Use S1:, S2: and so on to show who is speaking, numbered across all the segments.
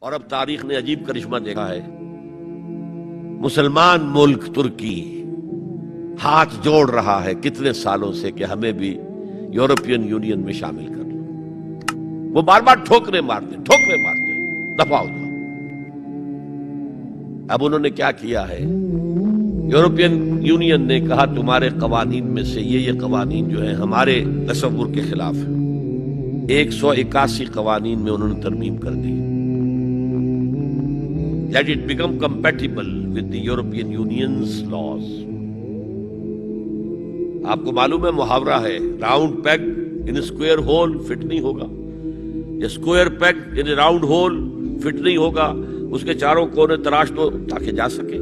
S1: اور اب تاریخ نے عجیب کرشمہ دیکھا ہے، مسلمان ملک ترکی ہاتھ جوڑ رہا ہے کتنے سالوں سے کہ ہمیں بھی یورپین یونین میں شامل کر لو۔ وہ بار بار ٹھوکرے مارتے دفاع ہو جاؤ۔ اب انہوں نے کیا کیا ہے، یورپین یونین نے کہا تمہارے قوانین میں سے یہ قوانین جو ہیں ہمارے تصور کے خلاف ہیں۔ 181 قوانین میں انہوں نے ترمیم کر دی۔ Let it become compatible with the European Union's laws۔ آپ کو معلوم ہے محاورہ ہے، round peg in square hole fit نہیں ہوگا، square peg in round hole fit نہیں ہوگا، اس کے چاروں کونے تراش دو تاکہ جا سکے۔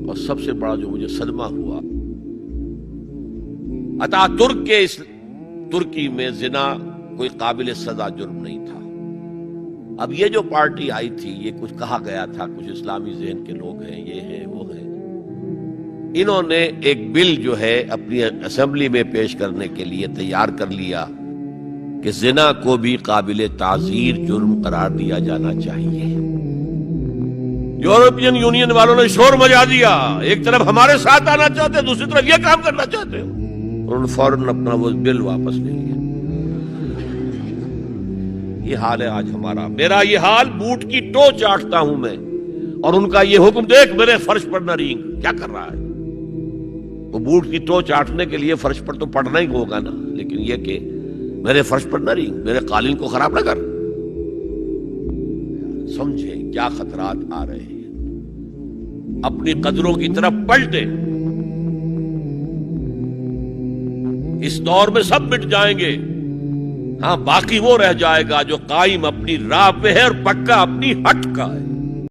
S1: اور سب سے بڑا جو مجھے صدمہ ہوا، اتا ترک کے اس ترکی میں زنا کوئی قابل سزا جرم نہیں تھا۔ اب یہ جو پارٹی آئی تھی، یہ کچھ کہا گیا تھا کچھ اسلامی ذہن کے لوگ ہیں، یہ ہیں وہ ہیں، انہوں نے ایک بل جو ہے اپنی اسمبلی میں پیش کرنے کے لیے تیار کر لیا کہ زنا کو بھی قابل تعزیر جرم قرار دیا جانا چاہیے۔ یورپین یونین والوں نے شور مچا دیا، ایک طرف ہمارے ساتھ آنا چاہتے، دوسری طرف یہ کام کرنا چاہتے ہو۔ انہوں نے فوراً اپنا وہ بل واپس لے لیا۔ یہ حال ہے آج ہمارا، میرا یہ حال بوٹ کی ٹو چاٹتا ہوں میں، اور ان کا یہ حکم دیکھ میرے فرش پر نہ رینگ، کیا کر رہا ہے؟ وہ بوٹ کی ٹو چاٹنے کے لیے فرش پر تو پڑنا ہی ہوگا نا، لیکن یہ کہ میرے فرش پر نہ رینگ، میرے قالین کو خراب نہ کر۔ سمجھے کیا خطرات آ رہے ہیں، اپنی قدروں کی طرف پلٹے۔ اس دور میں سب مٹ جائیں گے، ہاں باقی وہ رہ جائے گا جو قائم اپنی راہ پہ ہے اور پکا اپنی ہٹ کا ہے۔